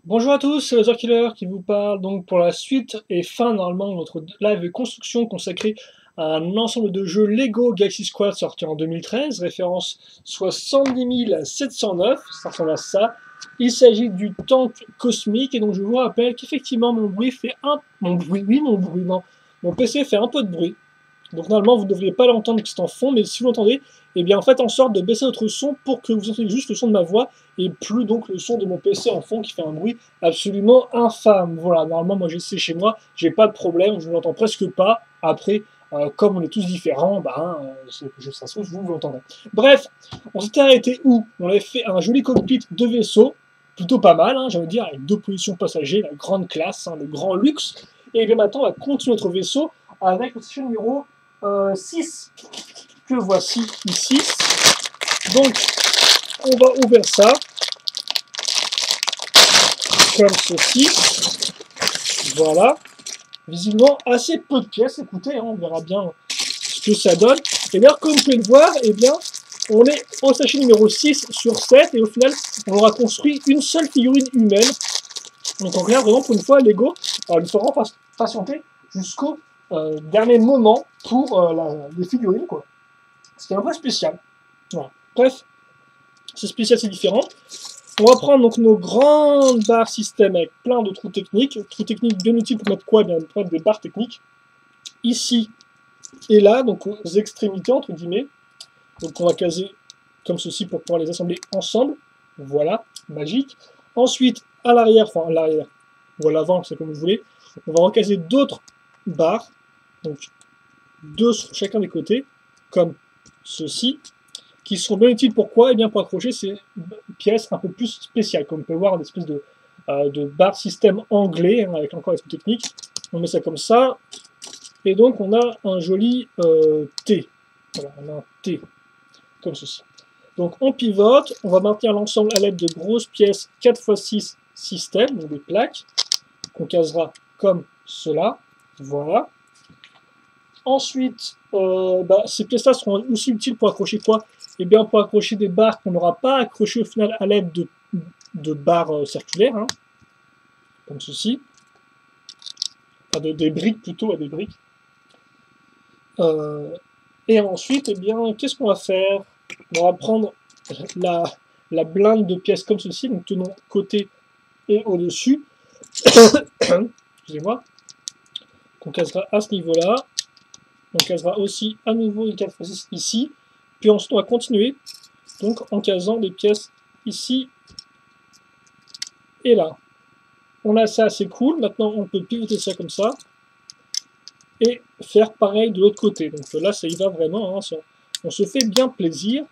Bonjour à tous, c'est Laser Killer qui vous parle donc pour la suite et fin normalement de notre live de construction consacré à un ensemble de jeux Lego Galaxy Squad sorti en 2013, référence 70 709, ça ressemble à ça. Il s'agit du tank cosmique et donc je vous rappelle qu'effectivement mon bruit fait un... Mon bruit, oui mon bruit, non. Mon PC fait un peu de bruit. Donc normalement vous ne devriez pas l'entendre que c'est en fond, mais si vous l'entendez, eh bien faites en sorte de baisser votre son pour que vous entendiez juste le son de ma voix et plus donc le son de mon PC en fond qui fait un bruit absolument infâme. Voilà, normalement moi j'essaie chez moi, j'ai pas de problème, je ne l'entends presque pas. Après, comme on est tous différents, ça se trouve, vous l'entendrez. Bref, on s'était arrêté où? On avait fait un joli cockpit de vaisseau, plutôt pas mal, hein, j'allais dire, avec deux positions passagers, la grande classe, hein, le grand luxe. Et bien maintenant, on va continuer notre vaisseau avec le station numéro 6 que voici ici. Donc, on va ouvrir ça comme ceci. Voilà. Visiblement, assez peu de pièces. Écoutez, hein, on verra bien ce que ça donne. Et d'ailleurs, comme vous pouvez le voir, eh bien, on est au sachet numéro 6 sur 7. Et au final, on aura construit une seule figurine humaine. Donc, on regarde vraiment pour une fois, Lego, il faut vraiment patienter jusqu'au dernier moment pour les figurines, quoi. C'est un peu spécial. Voilà. Bref, c'est spécial, c'est différent. On va prendre donc nos grandes barres système avec plein de trous techniques. Trous techniques bien utiles pour mettre quoi? Bien pour mettre des barres techniques. Ici et là, donc aux extrémités entre guillemets. Donc on va caser comme ceci pour pouvoir les assembler ensemble. Voilà, magique. Ensuite, à l'arrière, enfin à l'arrière, ou à l'avant, c'est comme vous voulez, on va recaser d'autres barres. Donc deux sur chacun des côtés, comme ceci, qui seront bien utiles pourquoi? Eh bien pour accrocher ces pièces un peu plus spéciales, comme on peut voir, une espèce de barre système anglais, hein, avec encore les trucs techniques. On met ça comme ça, et donc on a un joli T. Voilà, on a un T, comme ceci. Donc on pivote, on va maintenir l'ensemble à l'aide de grosses pièces 4x6 système, donc des plaques, qu'on casera comme cela. Voilà. Ensuite, ces pièces-là seront aussi utiles pour accrocher quoi? Eh bien, pour accrocher des barres qu'on n'aura pas accrochées au final à l'aide de barres circulaires, hein, comme ceci. Enfin, des briques plutôt, à des briques. Et ensuite, eh bien, qu'est-ce qu'on va faire? On va prendre la blinde de pièces comme ceci, donc tenons côté et au-dessus. Excusez-moi. Qu'on casera à ce niveau-là. On casera aussi à nouveau les 4x6 ici. Puis ensuite, on va continuer donc en casant des pièces ici et là. On a ça, c'est cool. Maintenant, on peut pivoter ça comme ça et faire pareil de l'autre côté. Donc là, ça y va vraiment. Hein, on se fait bien plaisir.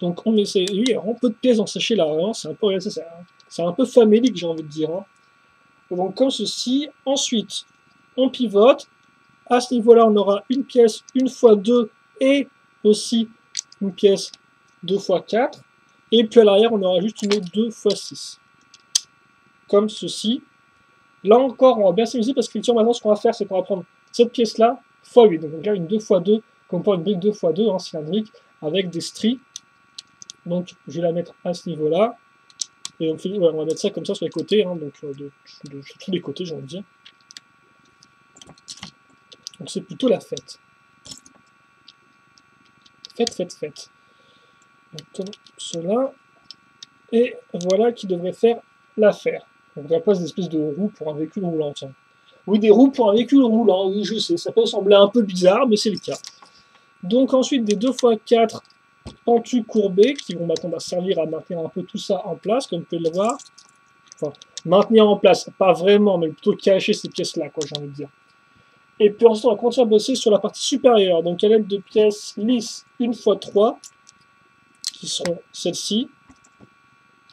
Donc on essaie. Oui, il y a un peu de pièces dans ce sachet là. C'est un peu famélique, j'ai envie de dire. Hein. Donc comme ceci. Ensuite, on pivote. À ce niveau-là, on aura une pièce 1x2 et aussi une pièce 2x4. Et puis à l'arrière, on aura juste une autre 2x6. Comme ceci. Là encore, on va bien s'amuser parce que maintenant, ce qu'on va faire, c'est qu'on va prendre cette pièce-là x8. Donc on a une 2x2, comme pour une brique 2x2, hein, cylindrique, avec des stries. Donc je vais la mettre à ce niveau-là. Et on va mettre ça comme ça sur les côtés, hein, donc de tous les côtés, j'ai envie de dire. Donc c'est plutôt la fête. Fête. Donc cela. Et voilà qui devrait faire l'affaire. On devrait pas des espèces de roues pour un véhicule roulant, tiens. Oui, des roues pour un véhicule roulant, oui, je sais, ça peut sembler un peu bizarre, mais c'est le cas. Donc ensuite, des 2x4 pentus courbés, qui vont maintenant servir à maintenir un peu tout ça en place, comme vous pouvez le voir. Enfin, maintenir en place, pas vraiment, mais plutôt cacher ces pièces-là, quoi, j'ai envie de dire. Et puis ensuite, on va continuer à bosser sur la partie supérieure, donc à l'aide de pièces lisses 1x3, qui seront celles-ci,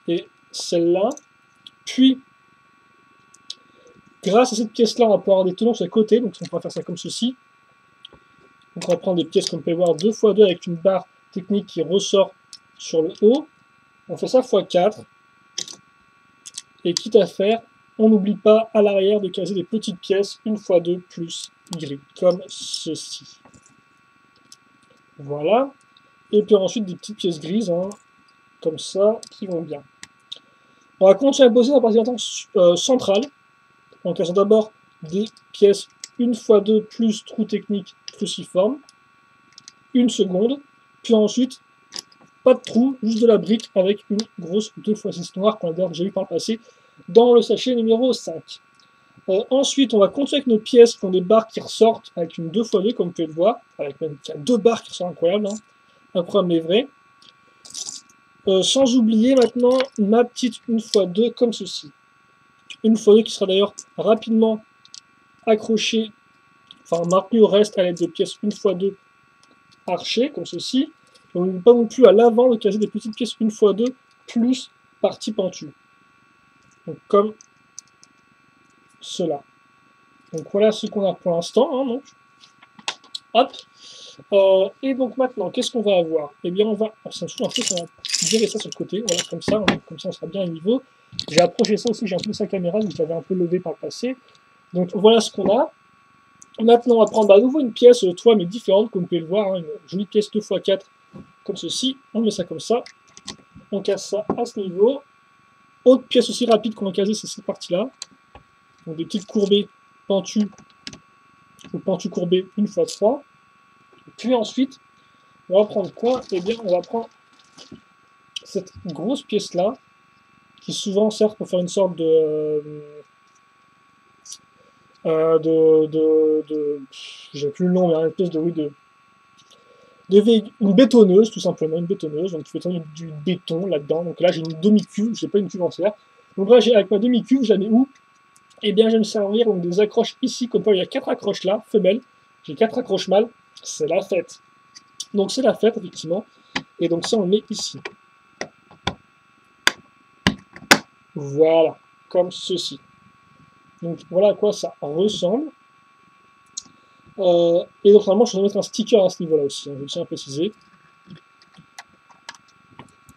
et celle-là. Puis, grâce à cette pièce-là, on va pouvoir avoir des tenons sur les côtés, donc on pourra faire ça comme ceci. Donc on va prendre des pièces, comme vous pouvez voir, 2x2 avec une barre technique qui ressort sur le haut. On fait ça x4. Et quitte à faire, on n'oublie pas à l'arrière de caser des petites pièces 1x2 plus gris, comme ceci. Voilà. Et puis ensuite des petites pièces grises, hein, comme ça, qui vont bien. On va continuer à bosser dans la partie centrale, en cassant d'abord des pièces 1x2 plus trou technique cruciforme, une seconde, puis ensuite pas de trou, juste de la brique avec une grosse 2x6 noire qu'on a déjà vu par le passé dans le sachet numéro 5. Ensuite, on va continuer avec nos pièces qui ont des barres qui ressortent avec une 2x2, comme vous pouvez le voir, avec même deux barres qui sont incroyables, hein. Incroyable mais vrai. Sans oublier maintenant ma petite 1x2 comme ceci. Une 1x2 qui sera d'ailleurs rapidement accrochée, enfin maintenue au reste à l'aide de pièces 1x2 archées, comme ceci. On n'est pas non plus à l'avant de caser des petites pièces 1x2 plus partie pentue. Donc comme cela. Donc voilà ce qu'on a pour l'instant. Hein, donc. Hop. Et donc maintenant, qu'est-ce qu'on va avoir? Eh bien, on va. Ça me saoule un peu, on va virer ça sur le côté. Voilà, comme ça on sera bien à niveau. J'ai approché ça aussi, j'ai un peu sa caméra, donc je l'avais un peu levé par le passé. Donc voilà ce qu'on a. Maintenant, on va prendre à nouveau une pièce toit, mais différente, comme vous pouvez le voir. Hein, une jolie pièce 2x4, comme ceci. On met ça comme ça. On casse ça à ce niveau. Autre pièce aussi rapide qu'on va caser, c'est cette partie-là. Donc des petites courbées pentues, ou pentues courbées 1x3. Puis ensuite, on va prendre quoi? Eh bien, on va prendre cette grosse pièce-là, qui souvent sert pour faire une sorte j'ai plus le nom, mais une espèce une bétonneuse, tout simplement, une bétonneuse, donc tu fais du béton là-dedans. Donc là, j'ai une demi-cuve, j'ai pas une cuve entière. Donc là, avec ma demi-cuve, j'en ai où? Eh bien, je vais me servir donc, des accroches ici, comme quoi il y a 4 accroches là, femelles. J'ai 4 accroches mâles, c'est la fête. Donc c'est la fête, effectivement. Et donc ça, on le met ici. Voilà, comme ceci. Donc voilà à quoi ça ressemble. Et donc normalement, je vais mettre un sticker à ce niveau-là aussi, hein, je tiens à préciser.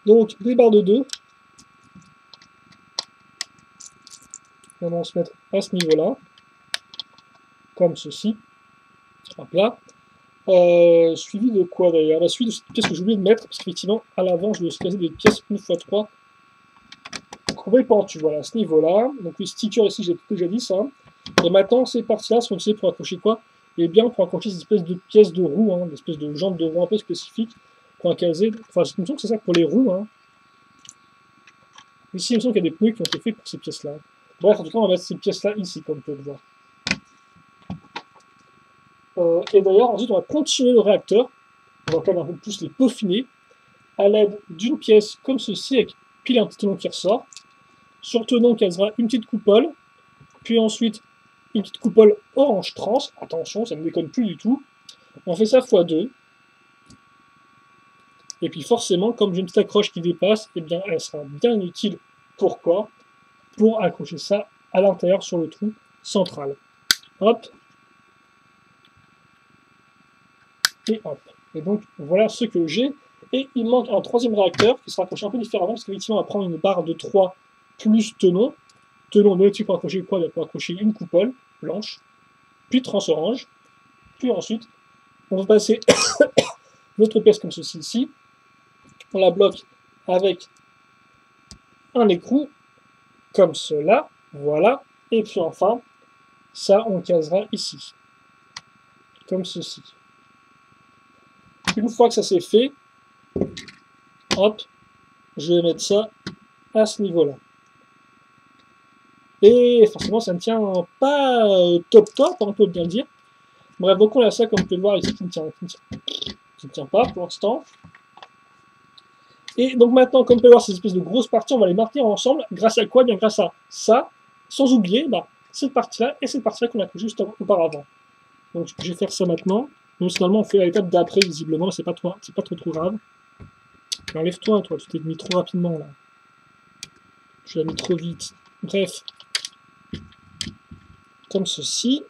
Donc des barres de 2. On va se mettre à ce niveau-là, comme ceci. Hop là. Suivi de quoi d'ailleurs? Suivi de cette pièce que j'ai oublié de mettre, parce qu'effectivement, à l'avant, je vais aussi caser des pièces 1x3 courbées pentues. Voilà, à ce niveau-là. Donc les stickers ici, j'ai déjà dit ça. Et maintenant, ces parties-là sont utilisées pour accrocher quoi? Eh bien, pour accrocher ces espèces de pièces de roue, hein, des espèces de jambes de roue un peu spécifiques qu'on a casées. Enfin, il me semble que c'est ça pour les roues. Hein. Ici, il me semble qu'il y a des pneus qui ont été faits pour ces pièces-là. Bref, en tout cas, on va mettre ces pièces-là ici, comme vous pouvez le voir. Et d'ailleurs, ensuite, on va continuer le réacteur. On va quand même un peu plus les peaufiner à l'aide d'une pièce comme ceci, avec pile un petit tenon qui ressort. Sur le tenon, on casera une petite coupole, puis ensuite une petite coupole orange trans. Attention, ça ne déconne plus du tout. On fait ça x2. Et puis forcément, comme j'ai une petite accroche qui dépasse, eh bien, elle sera bien utile. Pourquoi? Pour accrocher ça à l'intérieur sur le trou central. Hop. Et hop. Et donc, voilà ce que j'ai. Et il manque un troisième réacteur qui sera accroché un peu différemment, parce qu'effectivement, on va prendre une barre de 3 plus tenon. Tenon, mais pour accrocher quoi? Pour accrocher une coupole blanche, puis trans orange. Puis ensuite, on va passer notre pièce comme ceci ici. On la bloque avec un écrou, comme cela. Voilà. Et puis enfin, ça, on casera ici. Comme ceci. Une fois que ça c'est fait, hop, je vais mettre ça à ce niveau-là. Et forcément, ça ne tient pas top, on peut bien le dire. Bref, donc on a ça, comme vous pouvez le voir ici, qui ne tient pas pour l'instant. Et donc maintenant, comme vous pouvez voir, ces espèces de grosses parties, on va les maintenir ensemble. Grâce à quoi? Bien grâce à ça, sans oublier cette partie-là et cette partie-là qu'on a fait juste auparavant. Donc je vais faire ça maintenant. Donc finalement, on fait à l'étape d'après, visiblement, mais c'est pas trop grave. Enlève-toi, toi, tu t'es mis trop rapidement là. Je l'ai mis trop vite. Bref. Comme ceci.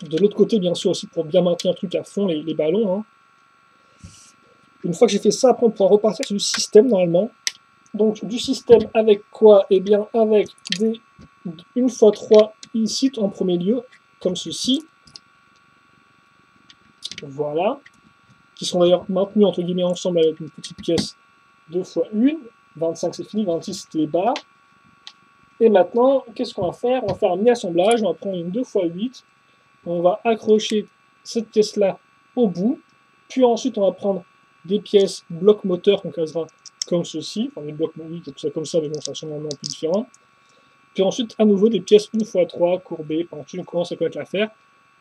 De l'autre côté, bien sûr, aussi pour bien maintenir le truc à fond, les ballons. Hein. Une fois que j'ai fait ça, après on pourra repartir sur du système normalement. Donc du système avec quoi? Eh bien avec des 1x3 ici en premier lieu, comme ceci. Voilà. Qui sont d'ailleurs maintenus entre guillemets ensemble avec une petite pièce 2 fois 1, 25 c'est fini, 26 c'était les barres. Et maintenant, qu'est-ce qu'on va faire? On va faire un mi-assemblage, on va prendre une 2 fois 8, on va accrocher cette pièce-là au bout, puis ensuite on va prendre des pièces blocs moteurs qu'on casera comme ceci, enfin des blocs, oui, tout ça comme ça, mais bon, ça sonne un peu différent. Puis ensuite, à nouveau, des pièces 1x3 courbées, on commence à connaître l'affaire.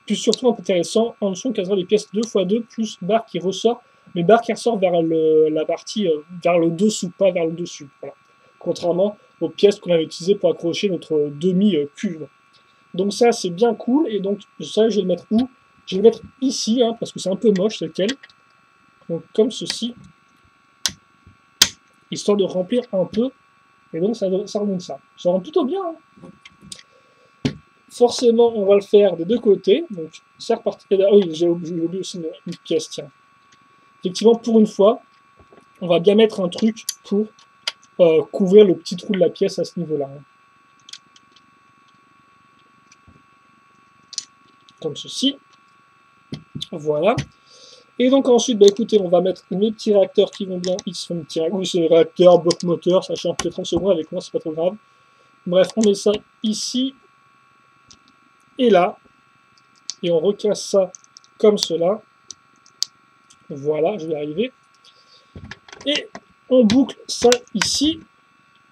Puis surtout, intéressant, en dessous, on casera des pièces 2x2 plus barre qui ressort, mais barre qui ressort vers la partie, vers le dessous, pas vers le dessus. Voilà. Contrairement aux pièces qu'on avait utilisées pour accrocher notre demi-cuve. Donc ça, c'est bien cool, et donc ça, je vais le mettre où? Je vais le mettre ici, hein, parce que c'est un peu moche, c'est lequel. Donc comme ceci, histoire de remplir un peu, et donc ça remonte ça. Ça rend plutôt bien, hein. Forcément, on va le faire des deux côtés. Donc, c'est reparti. Ah oui, j'ai oublié aussi une pièce, tiens. Effectivement, pour une fois, on va bien mettre un truc pour couvrir le petit trou de la pièce à ce niveau-là. Comme ceci. Voilà. Et donc ensuite, bah, écoutez, on va mettre mes petits réacteurs qui vont bien. Ils sont petits réacteurs. Oui, c'est les réacteurs, bloc moteur, ça change peut-être 30 secondes avec moi, c'est pas trop grave. Bref, on met ça ici et là. Et on recasse ça comme cela. Voilà, je vais y arriver. Et on boucle ça ici.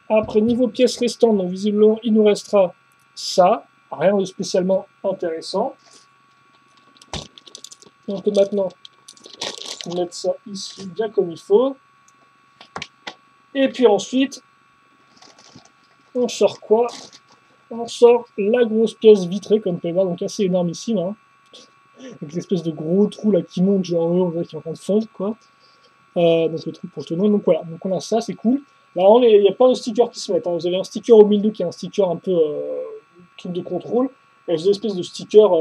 Après, niveau pièces restantes, donc visiblement, il nous restera ça. Rien de spécialement intéressant. On peut maintenant mettre ça ici, bien comme il faut. Et puis ensuite, on sort quoi? On sort la grosse pièce vitrée, comme vous pouvez voir, donc assez énormissime. Hein. Avec l'espèce de gros trou là qui monte, genre on dirait qu'il est en train de fondre, quoi. Donc le truc pour le tenir. Donc voilà, donc on a ça, c'est cool. Là, il n'y a pas de stickers qui se mettent. Hein. Vous avez un sticker au milieu qui est un sticker un peu truc de contrôle. Et des espèces de stickers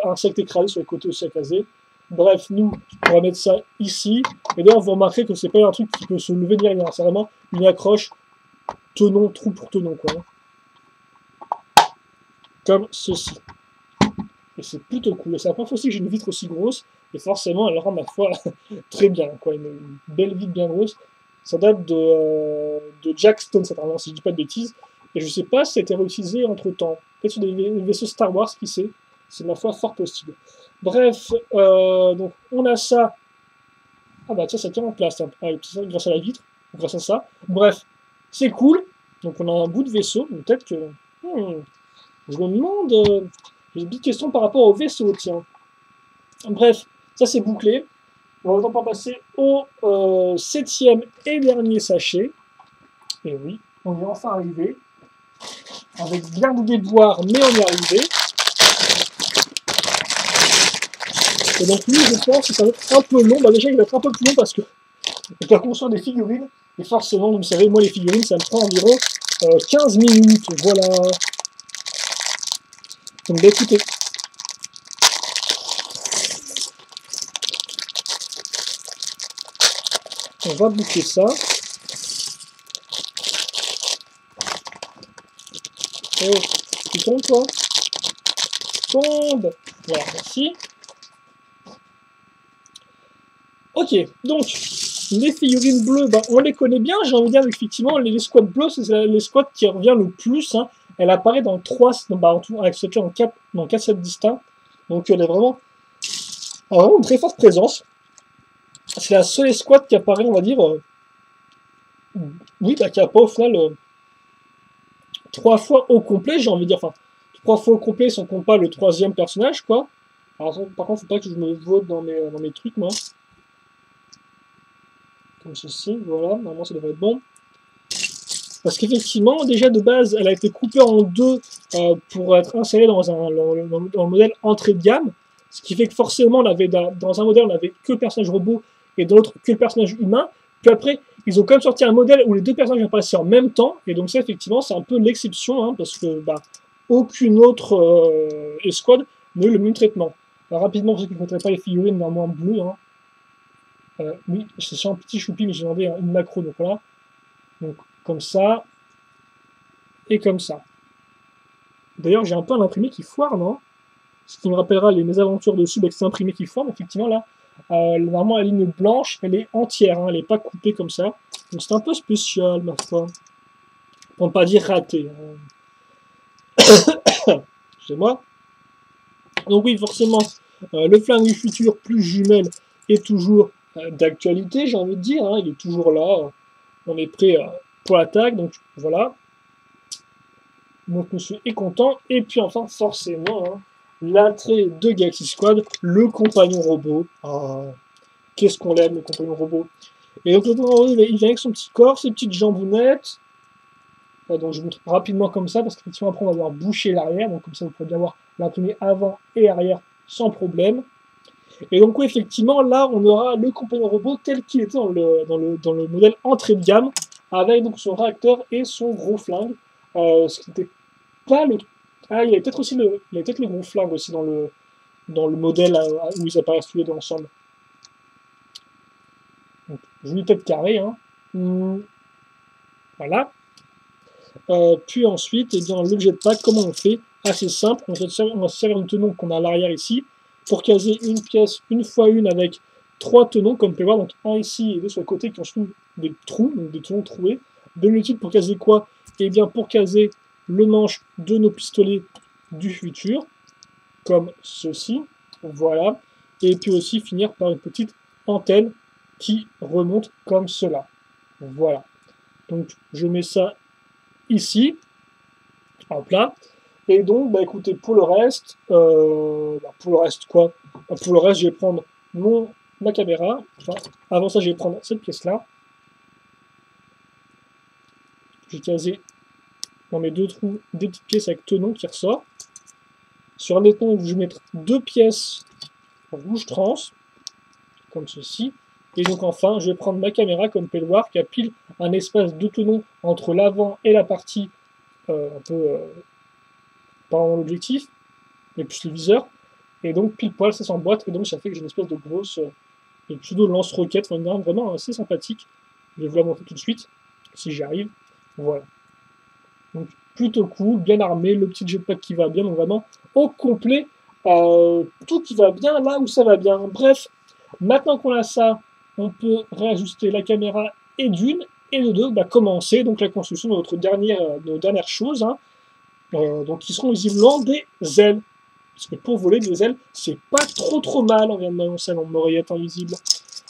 insectes écrasés sur les côtés aussi à caser. Bref, nous, on va mettre ça ici. Et d'ailleurs, vous remarquerez que c'est pas un truc qui peut se lever ni rien. C'est vraiment une accroche tenon, trou pour tenon, quoi. Comme ceci. Et c'est plutôt cool. Et c'est la première fois aussi que j'ai une vitre aussi grosse. Et forcément, elle rend, ma foi, très bien. Quoi. Une belle vitre bien grosse. Ça date de Jack Stone, cette arme, si je dis pas de bêtises. Et je sais pas si ça a été réutilisé entre temps. Peut-être sur des vaisseaux Star Wars, qui sait. C'est ma foi fort possible. Bref, donc on a ça. Ah bah tiens, ça tient en place. Hein. Grâce à la vitre, grâce à ça. Bref, c'est cool. Donc on a un bout de vaisseau. Peut-être que... je me demande... j'ai une petite question par rapport au vaisseau, tiens. Bref, ça c'est bouclé. On va maintenant passer au 7e et dernier sachet. Et oui, on est enfin arrivé. Avec bien de déboires, mais on y est arrivé. Et donc lui, je pense que ça va être un peu long. Bah déjà, il va être un peu plus long parce que avec la construction des figurines, et forcément, vous le savez, moi les figurines, ça me prend environ 15 minutes. Voilà. Donc bah, écoutez. On va boucler ça. Oh, tu tombes toi? Tombe. Voilà, merci. Ok, donc les figurines bleues, bah, on les connaît bien, j'ai envie de dire effectivement, les squats bleus, c'est l'escouade qui revient le plus. Hein. Elle apparaît dans 3, en tout, avec cette en 4, dans 4 sets distincts. Donc elle est vraiment une très forte présence. C'est la seule escouade qui apparaît, on va dire, oui, bah, qui n'a pas au final 3 fois au complet, j'ai envie de dire, enfin, 3 fois au complet sans qu'on pas le 3e personnage, quoi. Alors, par contre, faut pas que je me vote dans mes trucs, moi. Comme ceci, voilà, normalement ça devrait être bon. Parce qu'effectivement, déjà de base, elle a été coupée en deux pour être insérée dans le modèle entrée de gamme. Ce qui fait que forcément, on avait dans un modèle, on n'avait que le personnage robot et dans l'autre, que le personnage humain. Puis après, ils ont quand même sorti un modèle où les deux personnages apparaissaient en même temps. Et donc ça, effectivement, c'est un peu l'exception, hein, parce que aucune autre escouade n'a eu le même traitement. Alors, rapidement, pour ceux qui ne connaîtraient pas les figurines, normalement bleues, hein. Oui, c'est un petit choupi, mais j'ai demandé une macro, donc voilà. Donc, comme ça, et comme ça. D'ailleurs, j'ai un peu un imprimé qui foire, non? Ce qui me rappellera les mésaventures dessus, c'est un imprimé qui foire, mais effectivement, là, normalement, la ligne blanche, elle est entière, hein, elle n'est pas coupée comme ça. Donc c'est un peu spécial, ma foi. Pour ne pas dire raté. Excusez-moi. Donc oui, forcément, le flingue du futur plus jumelle est toujours d'actualité, j'ai envie de dire. Hein, il est toujours là. On est prêt pour l'attaque. Donc voilà. Donc monsieur est content. Et puis enfin, forcément, hein, l'attrait de Galaxy Squad, le compagnon robot. Ah, qu'est-ce qu'on l'aime, le compagnon robot. Et donc le compagnon robot, il vient avec son petit corps, ses petites jambounettes. Donc je vous montre rapidement comme ça, parce qu'effectivement après on va devoir boucher l'arrière, donc comme ça vous pourrez bien voir l'imprimé avant et arrière sans problème. Et donc oui, effectivement, là on aura le compagnon robot tel qu'il était dans le modèle entrée de gamme, avec donc son réacteur et son gros flingue. Ce qui n'était pas le... Ah, il y avait peut-être aussi le gros flingue aussi dans le modèle où ils apparaissent tous les deux ensemble. Donc, jolie tête carrée, hein. Voilà. Puis ensuite, eh bien, le jetpack, comment on fait? Assez simple, on va se servir du tenon qu'on a à l'arrière ici, pour caser une pièce une fois une avec 3 tenons, comme vous pouvez voir, donc un ici et deux sur le côté qui ont surtout des trous, donc des tenons troués. De l'utile pour caser quoi? Eh bien pour caser le manche de nos pistolets du futur, comme ceci, voilà. Et puis aussi finir par une petite antenne qui remonte comme cela. Voilà. Donc je mets ça ici, hop là. Et donc, bah écoutez, pour le reste quoi? Pour le reste, je vais prendre ma caméra. Enfin, avant ça, je vais prendre cette pièce-là. J'ai casé dans mes deux trous des petites pièces avec tenon qui ressort. Sur un des tenons, je vais mettre 2 pièces rouge trans, comme ceci. Et donc enfin, je vais prendre ma caméra, comme vous pouvez le voir, qui a pile un espace de tenon entre l'avant et la partie un peu pas dans l'objectif, mais plus le viseur. Et donc pile poil, ça s'emboîte, et donc ça fait que j'ai une espèce de grosse pseudo lance-roquette, enfin, une arme vraiment assez sympathique. Je vais vous la montrer tout de suite, si j'y arrive. Voilà. Donc plutôt cool, bien armé, le petit jetpack qui va bien, donc vraiment au complet, tout qui va bien là où ça va bien. Bref, maintenant qu'on a ça, on peut réajuster la caméra et d'une, et de deux, bah, commencer donc la construction de nos dernières choses, hein, donc qui seront visiblement des ailes. Parce que pour voler des ailes, c'est pas trop mal, on vient de m'annoncer mon oreillette invisible.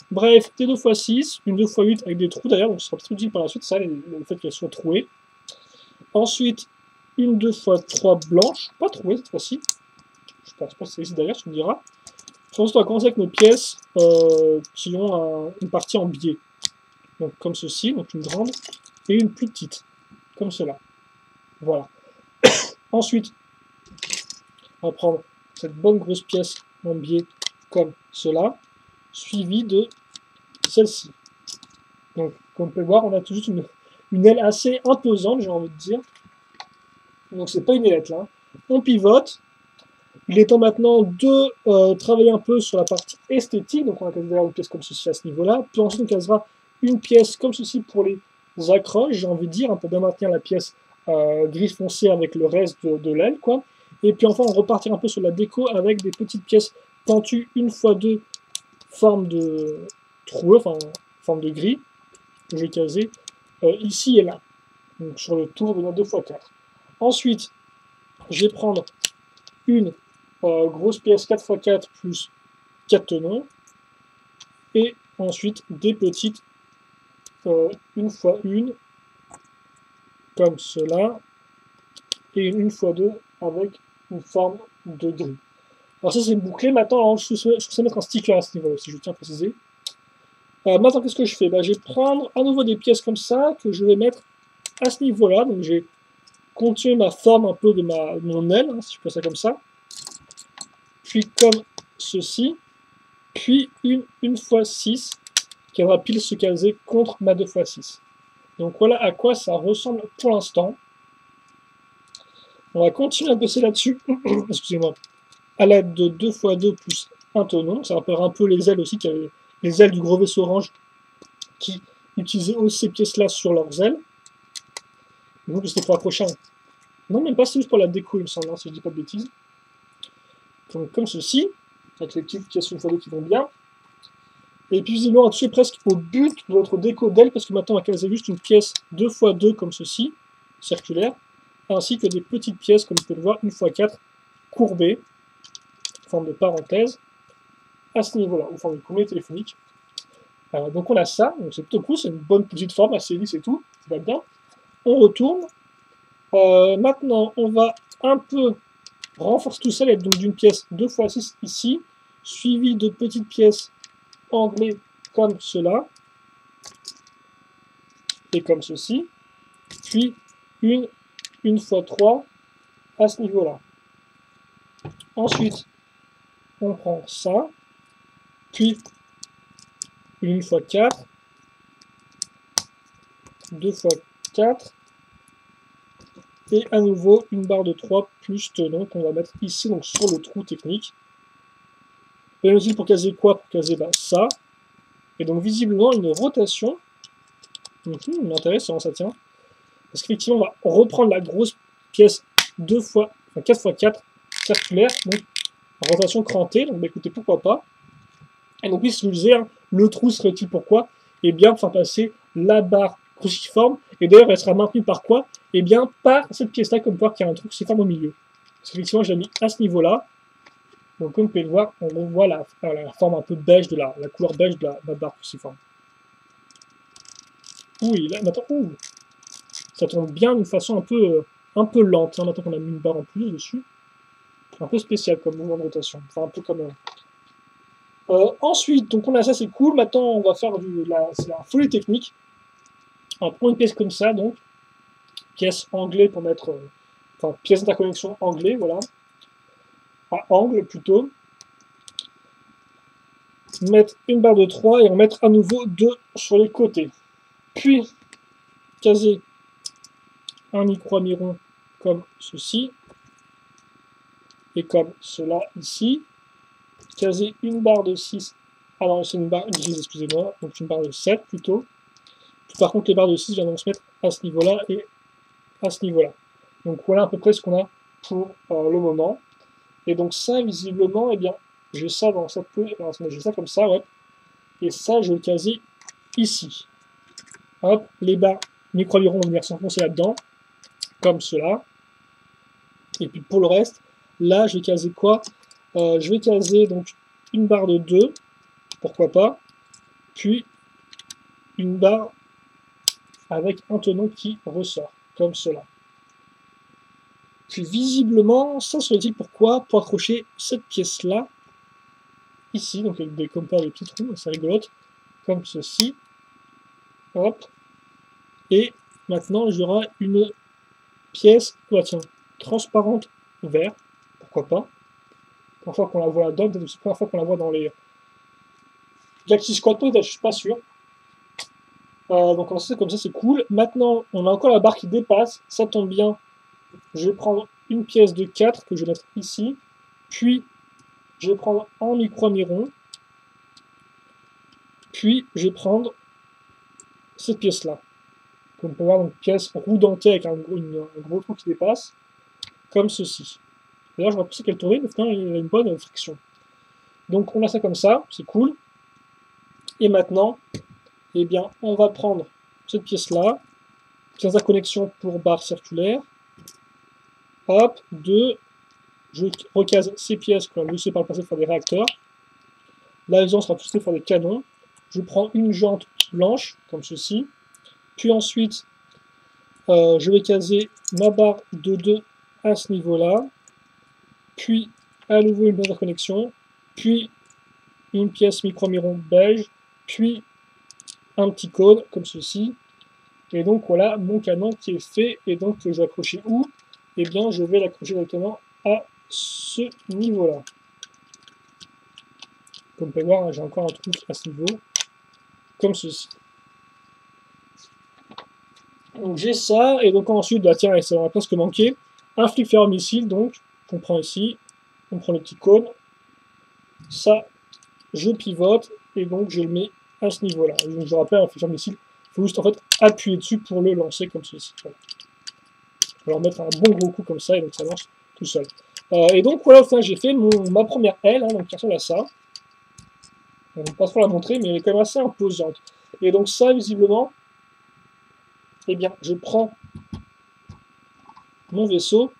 Bref, des 2x6, une 2x8 avec des trous d'ailleurs, donc ce sera plus utile par la suite, ça, le fait qu'elles soient trouées. Ensuite, une 2x3 blanche, pas trouée cette fois-ci. Je pense pas que ça existe d'ailleurs, tu me diras. Ensuite, on va commencer avec nos pièces qui ont une partie en biais. Donc comme ceci, donc une grande, et une plus petite, comme cela. Voilà. Ensuite, on va prendre cette bonne grosse pièce en biais comme cela, suivie de celle-ci. Donc, comme vous pouvez voir, on a tout juste une aile assez imposante, j'ai envie de dire. Donc, c'est pas une ailette là. On pivote. Il est temps maintenant de travailler un peu sur la partie esthétique. Donc, on va caser une pièce comme ceci à ce niveau-là. Puis ensuite, on casera une pièce comme ceci pour les accroches, j'ai envie de dire, hein, pour bien maintenir la pièce gris foncé avec le reste de l'aile, quoi. Et puis enfin, on repartira un peu sur la déco avec des petites pièces pentues 1x2 forme de trouée, enfin forme de gris, que je vais caser ici et là, donc sur le tour de notre 2x4. Ensuite, je vais prendre une grosse pièce 4x4 plus 4 tenons, et ensuite des petites 1x1, comme cela, et une 1x2 avec une forme de gris. Alors ça c'est bouclé, maintenant je sais mettre un sticker à ce niveau si je tiens à préciser. Maintenant qu'est-ce que je fais? Je vais prendre à nouveau des pièces comme ça, que je vais mettre à ce niveau-là, donc j'ai continué ma forme un peu de mon aile, hein, si je fais ça comme ça. Puis comme ceci, puis une 1x6 qui va pile se caser contre ma 2x6. Donc voilà à quoi ça ressemble pour l'instant. On va continuer à bosser là-dessus, excusez-moi, à l'aide de 2x2 plus un tenon. Ça rappellera un peu les ailes aussi, les ailes du gros vaisseau orange qui utilisaient aussi ces pièces-là sur leurs ailes. Donc c'était pour accrocher un... Non, même pas, c'est juste pour la déco, il me semble, hein, si je dis pas de bêtises. Donc comme ceci, avec les petites pièces 1x2 qui vont bien. Et puis visiblement, on a touché presque au but de notre déco d'aile, parce que maintenant on va caser juste une pièce 2x2 comme ceci, circulaire, ainsi que des petites pièces, comme vous pouvez le voir, 1x4 courbées, en forme de parenthèse, à ce niveau-là, en forme de courrier téléphonique. Donc on a ça, donc c'est plutôt cool, c'est une bonne petite forme, assez lisse et tout, ça va bien. On retourne. Maintenant, on va un peu renforcer tout ça, l'aide donc d'une pièce 2x6 ici, suivie de petites pièces anglais comme cela, et comme ceci, puis une 1x3 à ce niveau-là. Ensuite, on prend ça, puis une 1x4, 2x4, et à nouveau une barre de 3 plus tenon qu'on va mettre ici, donc sur le trou technique. Et aussi pour caser quoi? Pour caser ça. Et donc visiblement une rotation. Intéressant ça tient. Parce qu'effectivement on va reprendre la grosse pièce 4x4 circulaire, donc en rotation crantée, donc écoutez pourquoi pas. Et donc oui, ce que je disais, hein, le trou serait utile pour quoi? Et bien pour faire passer la barre cruciforme, et d'ailleurs elle sera maintenue par quoi? Et bien par cette pièce-là, comme voir qu'il y a un trou cruciforme au milieu. Parce qu'effectivement je l'ai mis à ce niveau-là. Donc comme vous pouvez le voir, on revoit la forme un peu beige de la couleur beige de la barre cruciforme. Oui, là, maintenant, ça tombe bien d'une façon un peu lente, hein, maintenant qu'on a mis une barre en plus dessus. Un peu spécial comme mouvement de rotation. Enfin, un peu comme... ensuite, donc on a ça, c'est cool. Maintenant, on va faire c'est la folie technique. On va prendre une pièce comme ça, donc. Pièce anglais pour mettre... enfin, pièce d'interconnexion anglais, voilà. À angle, plutôt. Mettre une barre de 3 et en mettre à nouveau 2 sur les côtés. Puis, caser un micro-amiron comme ceci. Et comme cela ici. Caser une barre de 6. Ah non, c'est une barre grise, excusez-moi. Donc une barre de 7 plutôt. Puis, par contre, les barres de 6 viendront se mettre à ce niveau-là et à ce niveau-là. Donc voilà à peu près ce qu'on a pour le moment. Et donc ça, visiblement, eh bien, j'ai ça dans cette peau. Alors, j'ai ça comme ça, ouais. Et ça, je vais le caser ici. Hop, les barres micro-avirons vont venir s'enfoncer là-dedans, comme cela. Et puis pour le reste, là, je vais caser quoi? Je vais caser donc une barre de 2, pourquoi pas, puis une barre avec un tenon qui ressort, comme cela. Puis visiblement, ça serait utile pourquoi? Pour accrocher cette pièce-là, ici, donc avec des comme pas des petits trous, c'est rigolote, comme ceci. Hop. Et maintenant, j'aurai une pièce, tiens, transparente vert, pourquoi pas. Première fois qu'on la voit là-dedans, peut-être aussi la première fois qu'on la voit dans les Galaxy Squad, peut-être, je suis pas sûr. Donc on va comme ça, c'est cool. Maintenant, on a encore la barre qui dépasse, ça tombe bien. Je vais prendre une pièce de 4 que je vais mettre ici, puis je vais prendre un micro-amiron, puis je vais prendre cette pièce-là. Comme on peut voir, une pièce roue dentée avec un gros trou qui dépasse, comme ceci. D'ailleurs, je vais penser qu'elle tournait, mais finalement, il y a une bonne friction. Donc on a ça comme ça, c'est cool. Et maintenant, eh bien, on va prendre cette pièce-là, pièce d'interconnexion pour barre circulaire. Hop, 2. Je recase ces pièces qu'on a laissé par le passé pour faire des réacteurs. Là, les gens sera poussé pour faire des canons. Je prends une jante blanche, comme ceci. Puis ensuite, je vais caser ma barre de 2 à ce niveau-là. Puis, à nouveau une barre de connexion. Puis, une pièce micro-miron beige. Puis, un petit cône, comme ceci. Et donc, voilà mon canon qui est fait. Et donc, je vais accrocher où? Eh bien, je vais l'accrocher directement à ce niveau-là. Comme vous pouvez voir, j'ai encore un truc à ce niveau, comme ceci. Donc j'ai ça, et donc ensuite, bah tiens, ça va presque manquer, un flic ferro-missile, donc, qu'on prend ici, on prend le petit cône, ça, je pivote, et donc je le mets à ce niveau-là. Donc je rappelle, un flic ferro-missile, il faut juste en fait appuyer dessus pour le lancer comme ceci. Voilà. Alors mettre un bon gros coup comme ça, et donc ça lance tout seul. Et donc voilà, enfin, j'ai fait ma première aile, hein, donc qui ressemble à ça. On ne va pas trop la montrer, mais elle est quand même assez imposante. Et donc ça, visiblement, eh bien, je prends mon vaisseau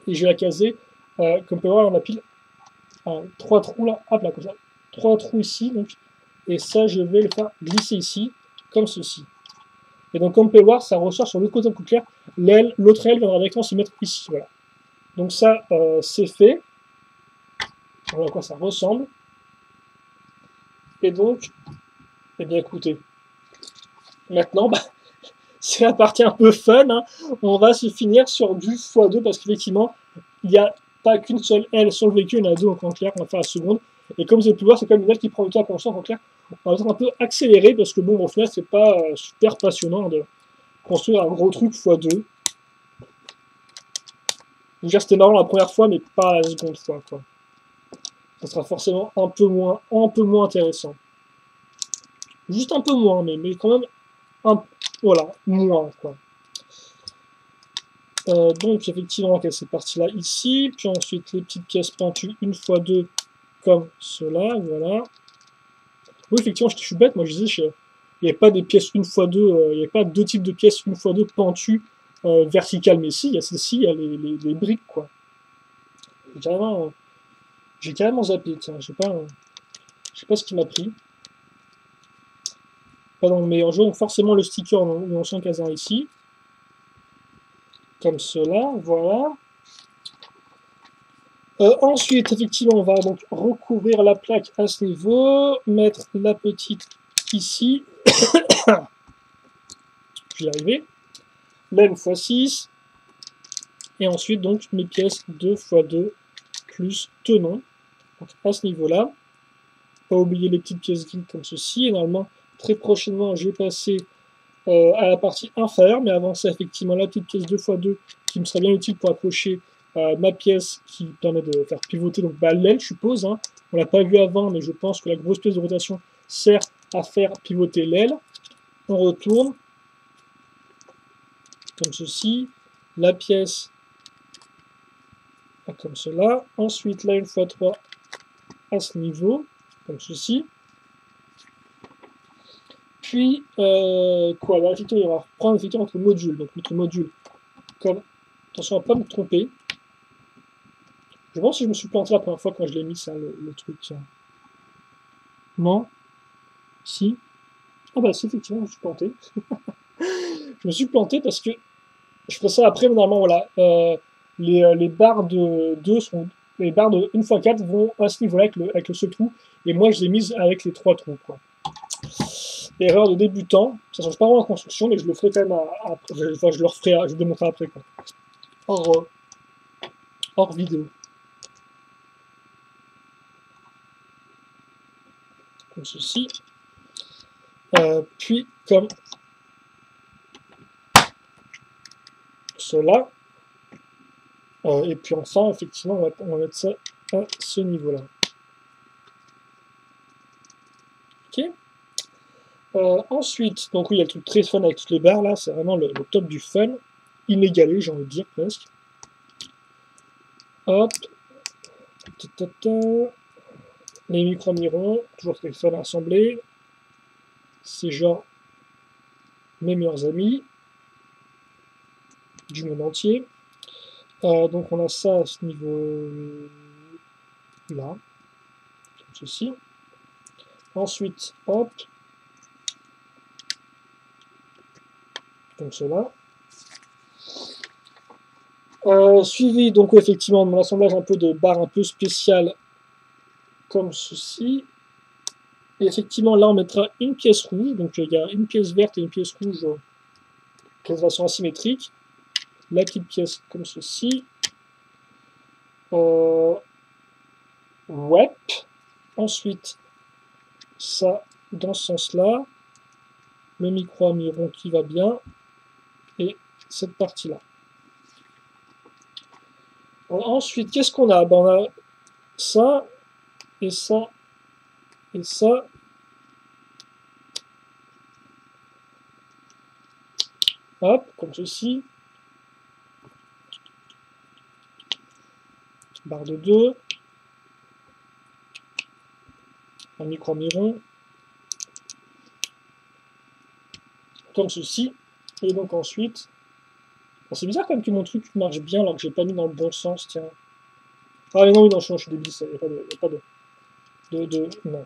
et je vais la caser. Comme vous pouvez voir, on a pile 3 trous là, hop là, comme ça. 3 trous ici, donc. Et ça, je vais le faire glisser ici, comme ceci. Et donc, comme vous pouvez voir, ça ressort sur l'autre côté de clair. L'autre aile viendra directement se mettre ici. Voilà. Donc ça, c'est fait. Voilà à quoi ça ressemble. Et donc, eh bien écoutez, maintenant, bah, c'est la partie un peu fun. Hein. On va se finir sur du x2 parce qu'effectivement, il n'y a pas qu'une seule aile sur le véhicule, il y en a deux en clair. On va faire la seconde. Et comme vous avez pu voir, c'est quand même une aile qui prend du temps à construire en clair. On va être un peu accéléré parce que bon, au final, c'est pas super passionnant de construire un gros truc x2. Je veux dire, c'était marrant la première fois, mais pas la seconde fois, quoi. Ça sera forcément un peu moins intéressant. Juste un peu moins, mais quand même, voilà, moins, quoi. Donc, effectivement, okay, c'est parti là, ici. Puis ensuite, les petites pièces pentues une fois deux, comme cela, voilà. Oui, effectivement, je suis bête, moi je disais, il n'y avait pas des pièces une fois deux, il n'y avait pas deux types de pièces une fois deux pentues verticales, mais si, il y a ceci, il y a les briques, quoi. J'ai carrément zappé, tiens, je sais pas ce qui m'a pris. Pardon, mais en jouant forcément le sticker dans son casin ici. Comme cela, voilà. Ensuite, effectivement, on va donc recouvrir la plaque à ce niveau, mettre la petite ici. Je vais y arriver. Même x6. Et ensuite, donc, mes pièces 2x2 plus tenon. Donc, à ce niveau-là. Pas oublier les petites pièces grises comme ceci. Et normalement, très prochainement, je vais passer à la partie inférieure. Mais avant ça, effectivement, la petite pièce 2x2 qui me serait bien utile pour accrocher ma pièce qui permet de faire pivoter donc l'aile, je suppose. Hein. On l'a pas vu avant, mais je pense que la grosse pièce de rotation sert à faire pivoter l'aile. On retourne comme ceci. La pièce comme cela. Ensuite, là, une fois 3 à ce niveau, comme ceci. Puis, quoi, là, effectivement, on va reprendre effectivement notre module. Donc, notre module, comme, attention à ne pas me tromper. Je pense que je me suis planté la première fois quand je l'ai mis, ça, le truc. Ça. Non? Si? Ah bah si, effectivement, je me suis planté. Je me suis planté parce que je ferai ça après, mais normalement, voilà. Les barres de 2 sont... Les barres de 1x4 vont à ce niveau-là avec le seul trou. Et moi, je les ai mises avec les 3 trous, quoi. Erreur de débutant. Ça change pas vraiment la construction, mais je le ferai quand même après. Enfin, je le referai, je le démontrerai après, quoi. Hors vidéo. Comme ceci. Puis, comme cela. Et puis enfin, effectivement, on va mettre ça à ce niveau-là. Ok. Ensuite, donc oui, il y a le truc très fun avec toutes les barres là, c'est vraiment le top du fun. Inégalé, j'ai envie de dire presque. Hop. Les micro-mirons, toujours très fun à assembler. C'est genre mes meilleurs amis du monde entier. Donc on a ça à ce niveau là, comme ceci. Ensuite, hop, comme cela. Suivi donc effectivement de mon assemblage un peu de barres un peu spéciales comme ceci. Et effectivement là on mettra une pièce rouge, donc il y a une pièce verte et une pièce rouge de façon asymétrique. La petite pièce comme ceci. Ouais. Ensuite, ça dans ce sens-là. Le micro-amiron qui va bien. Et cette partie-là. Ensuite, qu'est-ce qu'on a? Ben, on a ça, et ça, et ça. Hop, comme ceci. Barre de 2. un micro-miron, comme ceci. Et donc ensuite, c'est bizarre quand même que mon truc marche bien alors que j'ai pas mis dans le bon sens, tiens. Ah mais non, oui, non, je suis débile, il n'y a pas de... Non,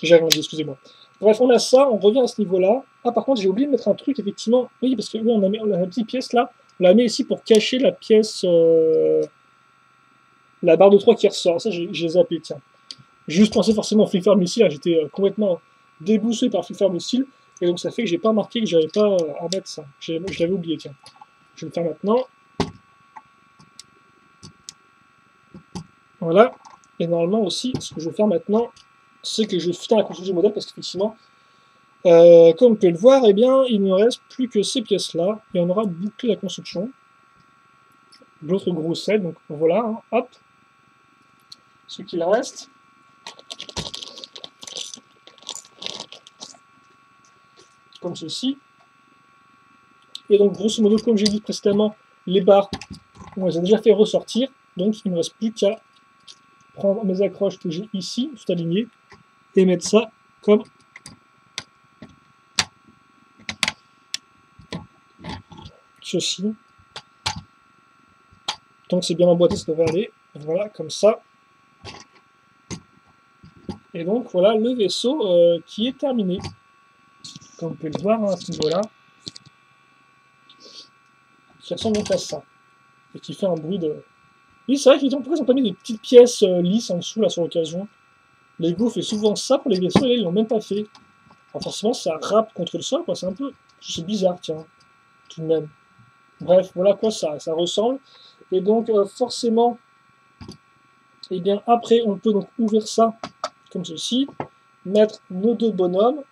j'ai rien dit, excusez-moi. Bref, on a ça, on revient à ce niveau-là. Ah, par contre, j'ai oublié de mettre un truc, effectivement. Oui, parce que oui, on a la petite pièce là, on la met ici pour cacher la pièce, la barre de 3 qui ressort. Ça, j'ai zappé, tiens. J'ai juste pensé forcément au Flipper Missile, j'étais complètement déboussé par Flipper Missile, et donc ça fait que j'ai pas remarqué que j'avais pas à mettre ça. Je l'avais oublié, tiens. Je vais le faire maintenant. Voilà. Et normalement aussi, ce que je vais faire maintenant, c'est que je vais finir la construction du modèle, parce qu'effectivement, comme vous pouvez le voir, eh bien, il ne reste plus que ces pièces-là, et on aura bouclé la construction. L'autre gros sel, donc voilà, hein, hop. Ce qu'il reste. Comme ceci. Et donc, grosso modo, comme j'ai dit précédemment, les barres, on les a déjà fait ressortir, donc il ne me reste plus qu'à prendre mes accroches que j'ai ici, tout alignées, et mettre ça comme ceci. Donc c'est bien emboîté, ça devrait aller. Voilà, comme ça. Et donc voilà le vaisseau qui est terminé. Comme vous pouvez le voir hein, à ce niveau-là. Qui ressemble donc à ça. Et qui fait un bruit de... Oui, c'est vrai qu'ils n'ont pas mis des petites pièces lisses en dessous là sur l'occasion. Lego fait souvent ça pour les vaisseaux et là ils l'ont même pas fait. Alors forcément ça râpe contre le sol, quoi. C'est un peu... C'est bizarre, tiens. Tout de même. Bref, voilà quoi ça ressemble. Et donc forcément, et bien après on peut donc ouvrir ça comme ceci, mettre nos deux bonhommes.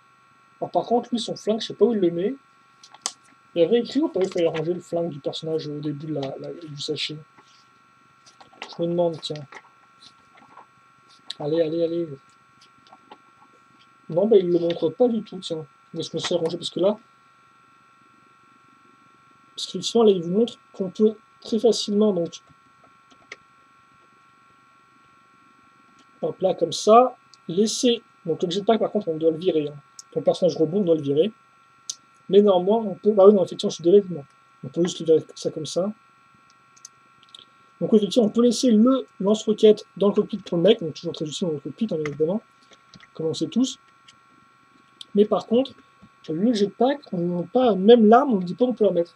Alors par contre lui son flingue, je sais pas où il le met. Il y avait écrit ou pas il fallait ranger le flingue du personnage au début de du sachet. Je me demande, tiens. Allez, allez, allez. Non, bah il le montre pas du tout, tiens. Où est-ce qu'on s'est rangé? Parce que là, parce qu'effectivement là il vous montre qu'on peut très facilement donc hop là comme ça, laisser, donc le jetpack par contre on doit le virer, hein. Quand le personnage rebond on doit le virer, mais normalement on peut, bah oui non effectivement je suis désolé, on peut juste le virer ça comme ça, donc effectivement on peut laisser le lance-roquette dans le cockpit pour le mec, donc toujours très utile dans le cockpit hein, évidemment, comme on sait tous, mais par contre le jetpack, on pas, même l'arme on ne dit pas on peut la mettre,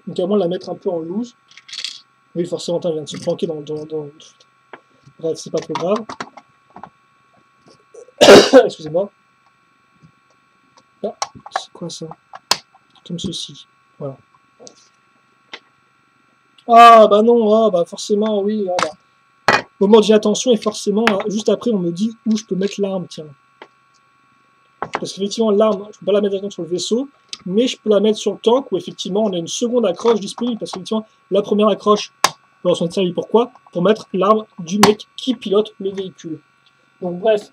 donc à moins de la mettre un peu en loose, oui forcément il vient de se planquer dans... Bref c'est pas trop grave. Excusez-moi. Ah, c'est quoi ça? Comme ceci. Voilà. Ah bah non, ah bah forcément, oui. Ah bah. Moment d'y attention et forcément, juste après, on me dit où je peux mettre l'arme, tiens. Parce qu'effectivement, l'arme, je peux pas la mettre directement sur le vaisseau, mais je peux la mettre sur le tank où effectivement, on a une seconde accroche disponible. Parce qu'effectivement, la première accroche, on s'en servir pourquoi? Pour mettre l'arme du mec qui pilote le véhicule. Donc bref,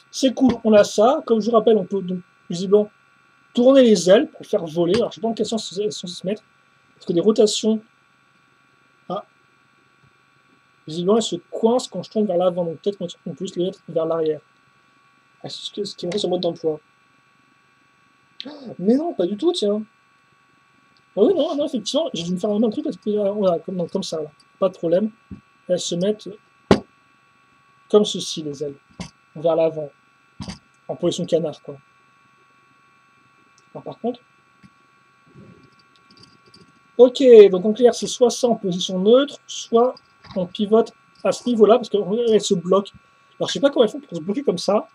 c'est cool, on a ça. Comme je vous rappelle, on peut donc visiblement tourner les ailes pour faire voler. Alors je sais pas en quel sens elles sont se mettre. Parce que des rotations. Ah. Visiblement elles se coincent quand je tourne vers l'avant. Donc peut-être qu'on peut juste les mettre vers l'arrière. Ah, ce qui me fait sur mode d'emploi. Mais non, pas du tout, tiens. Ah oui, non, non, effectivement, j'ai dû me faire un truc parce que voilà, comme ça là. Pas de problème. Elles se mettent comme ceci, les ailes. Vers l'avant. En position canard, quoi. Alors, par contre. Ok, donc en clair, c'est soit ça en position neutre, soit on pivote à ce niveau-là, parce qu'elle se bloque. Alors je sais pas comment elles font pour se bloquer comme ça.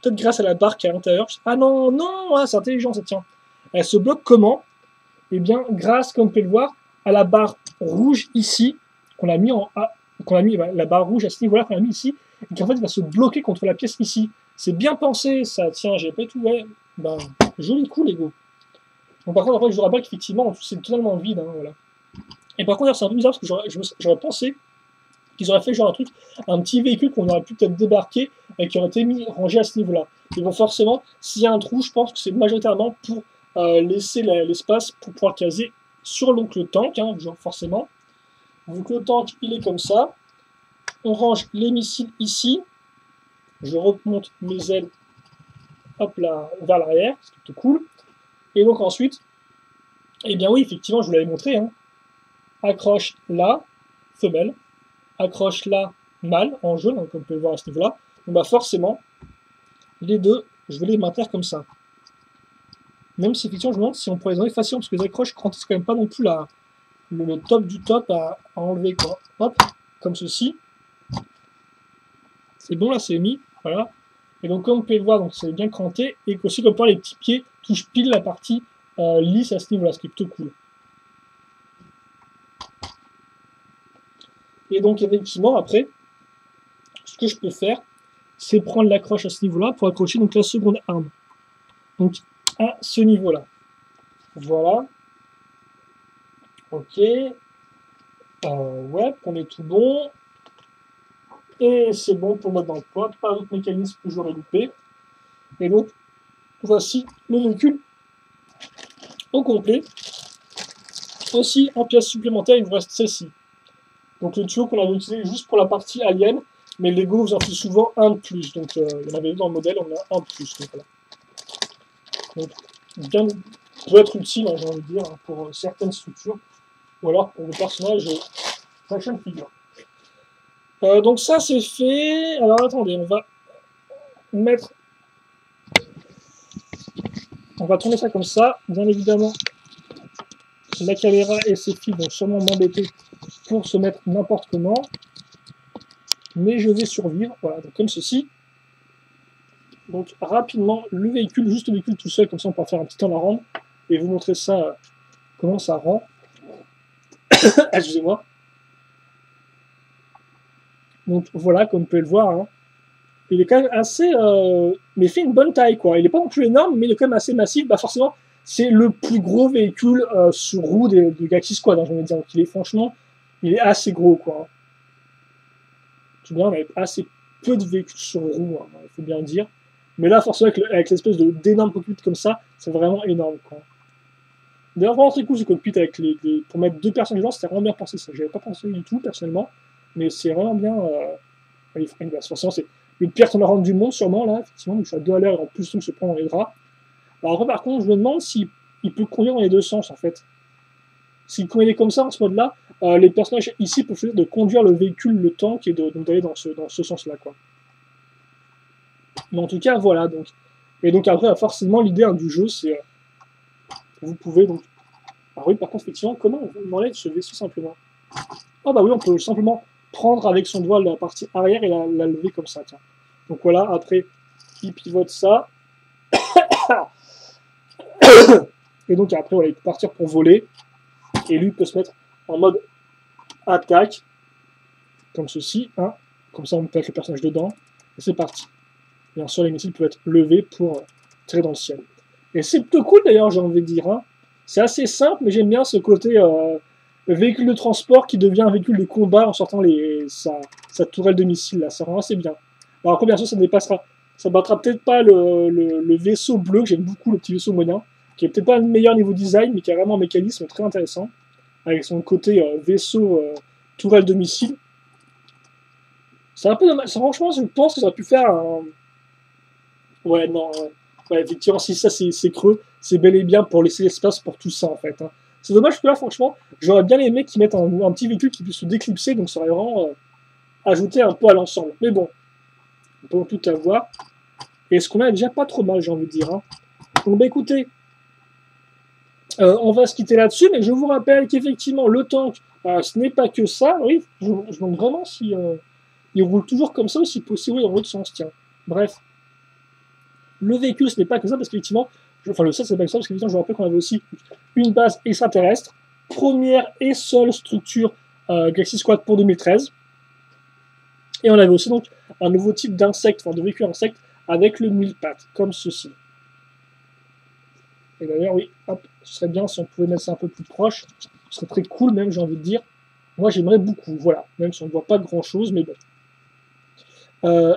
Peut-être grâce à la barre qui est à l'intérieur. Ah non, non, ah, c'est intelligent ça tient. Elle se bloque comment? Eh bien, grâce, comme vous pouvez le voir, à la barre rouge ici, qu'on a mis en A, qu'on a mis la barre rouge à ce niveau-là, qu'on a mis ici, et qui en fait va se bloquer contre la pièce ici. C'est bien pensé ça, tiens, j'ai pas tout, ouais. Ben, joli coup, Lego. Donc par contre, après, je vous rappelle qu'effectivement, c'est totalement vide, hein, voilà. Et par contre, c'est un peu bizarre parce que j'aurais pensé qu'ils auraient fait genre un truc, un petit véhicule qu'on aurait pu peut-être débarquer et qui aurait été rangé à ce niveau-là. Mais bon, forcément, s'il y a un trou, je pense que c'est majoritairement pour laisser l'espace pour pouvoir caser sur donc, le tank, hein, genre forcément. Donc le tank, il est comme ça. On range les missiles ici. je remonte mes ailes, hop là, vers l'arrière, c'est plutôt cool. Et donc ensuite, eh bien oui, effectivement, je vous l'avais montré, hein, accroche là, femelle, accroche là, mâle, en jaune, hein, comme vous pouvez le voir à ce niveau-là. Donc bah forcément, les deux, je vais les maintenir comme ça. Même si effectivement, je me demande si on pourrait les enlever facilement, parce que les accroches grandissent quand même pas non plus le top du top à enlever, quoi. Hop, comme ceci. C'est bon, là, c'est mis, voilà. Et donc, comme vous pouvez le voir, donc c'est bien cranté, et aussi, comme par les petits pieds touchent pile la partie lisse à ce niveau-là, ce qui est plutôt cool. Et donc, effectivement, après, ce que je peux faire, c'est prendre l'accroche à ce niveau-là pour accrocher donc la seconde arme. Donc, à ce niveau-là. Voilà. Ok. Ouais, on est tout bon. Et c'est bon pour mettre dans le pot. Pas d'autre mécanisme que j'aurais loupé. Et donc, voici le véhicule au complet. Aussi, en pièce supplémentaire, il vous reste celle-ci. Donc le tuyau qu'on avait utilisé juste pour la partie alien, mais Lego vous en fait souvent un de plus. Donc il y en avait deux dans le modèle, on a un de plus. Donc, voilà. Donc bien peut être utile, hein, j'ai envie de dire, hein, pour certaines structures, ou alors pour le personnage fashion figure. Donc ça c'est fait. Alors attendez, on va mettre. On va tourner ça comme ça. Bien évidemment, la caméra et ses fils vont sûrement m'embêter pour se mettre n'importe comment. Mais je vais survivre. Voilà, donc comme ceci. Donc rapidement, le véhicule, juste le véhicule tout seul, comme ça on peut faire un petit temps à rendre. Et vous montrer ça, comment ça rend. Excusez-moi. Donc voilà, comme vous pouvez le voir, hein. Il est quand même assez... mais il fait une bonne taille, quoi. Il n'est pas non plus énorme, mais il est quand même assez massif. Bah forcément, c'est le plus gros véhicule sur roue de Galaxy Squad, hein, j'ai envie de dire. Donc il est franchement, il est assez gros, quoi. Tout bien, on avait assez peu de véhicules sur roue, hein, il faut bien le dire. Mais là, forcément, avec l'espèce d'énorme cockpit comme ça, c'est vraiment énorme, quoi. D'ailleurs, vraiment très cool ce cockpit avec pour mettre deux personnes devant, c'était vraiment bien pensé ça. J'avais pas pensé du tout, personnellement. Mais c'est vraiment bien. Forcément, c'est le pire qu'on a rendu du monde, sûrement, là, effectivement. Donc, je suis à 2 à l'heure et en plus, on se prend dans les draps. Alors, après, par contre, je me demande s'il peut conduire dans les deux sens, en fait. S'il conduisait comme ça, en ce mode-là, les personnages ici peuvent choisir de conduire le véhicule, le tank, et d'aller dans ce sens-là, quoi. Mais en tout cas, voilà. Donc. Et donc, après, forcément, l'idée du jeu, c'est. Vous pouvez donc. Alors, oui, par contre, effectivement, comment on enlève ce vaisseau simplement? Ah, bah oui, on peut simplement prendre avec son doigt la partie arrière et la lever comme ça, tiens. Donc voilà, après, il pivote ça. Et donc après, voilà, il peut partir pour voler. Et lui peut se mettre en mode attaque, comme ceci, hein. Comme ça, on peut mettre le personnage dedans. Et c'est parti. Bien sûr, les missiles peuvent être levés pour tirer dans le ciel. Et c'est plutôt cool d'ailleurs, j'ai envie de dire, hein. C'est assez simple, mais j'aime bien ce côté véhicule de transport qui devient un véhicule de combat en sortant sa tourelle de missile, là. Ça rend assez bien. Alors après, bien sûr, ça battra peut-être pas le vaisseau bleu, que j'aime beaucoup, le petit vaisseau moyen, qui est peut-être pas le meilleur niveau design, mais qui a vraiment un mécanisme très intéressant, avec son côté vaisseau tourelle de missile. C'est un peu dommage. Franchement, je pense que ça aurait pu faire un... Ouais, non, ouais. Ouais, effectivement, si ça c'est creux, c'est bel et bien pour laisser l'espace pour tout ça, en fait, hein. C'est dommage que là, franchement, j'aurais bien aimé qu'ils mettent un petit véhicule qui puisse se déclipser, donc ça aurait vraiment ajouté un peu à l'ensemble. Mais bon, on peut tout avoir. Et ce qu'on a déjà pas trop mal, j'ai envie de dire, hein. Donc, bah écoutez, on va se quitter là-dessus, mais je vous rappelle qu'effectivement, le tank, ce n'est pas que ça. Oui, je me demande vraiment si il roule toujours comme ça ou si possible dans l'autre sens, tiens. Bref. Le véhicule, ce n'est pas que ça, parce qu'effectivement, le ça, c'est pas que ça, parce qu'effectivement, je vous rappelle qu'on avait aussi une base extraterrestre, première et seule structure Galaxy Squad pour 2013. Et on avait aussi donc un nouveau type d'insecte, enfin de véhicule insecte, avec le 1000 pattes, comme ceci. Et d'ailleurs, oui, hop, ce serait bien si on pouvait mettre ça un peu plus proche. Ce serait très cool, même, j'ai envie de dire. Moi, j'aimerais beaucoup, voilà. Même si on ne voit pas grand-chose, mais bon.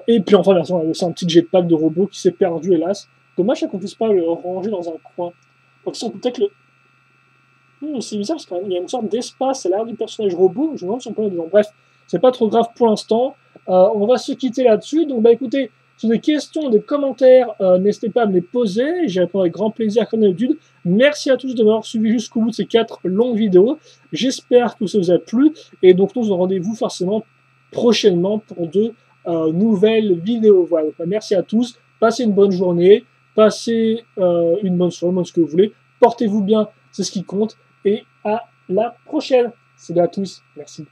Et puis enfin, on a aussi un petit jetpack de robot qui s'est perdu, hélas. Dommage qu'on ne puisse pas le ranger dans un coin. Donc ça, on peut peut-être le... c'est bizarre parce qu'il y a une sorte d'espace à l'arrière du personnage robot. Je me demande si on peut le mettre dedans. Bref, c'est pas trop grave pour l'instant. On va se quitter là-dessus. Donc bah écoutez, Si vous avez des questions, des commentaires, n'hésitez pas à me les poser. J'y réponds avec grand plaisir comme d'habitude. Merci à tous de m'avoir suivi jusqu'au bout de ces 4 longues vidéos. J'espère que ça vous a plu. Et donc, nous, on se rendez-vous forcément prochainement pour de nouvelles vidéos. Voilà, donc, merci à tous. Passez une bonne journée. Passez une bonne soirée, ce que vous voulez. Portez-vous bien, c'est ce qui compte. Et à la prochaine. Salut à tous. Merci.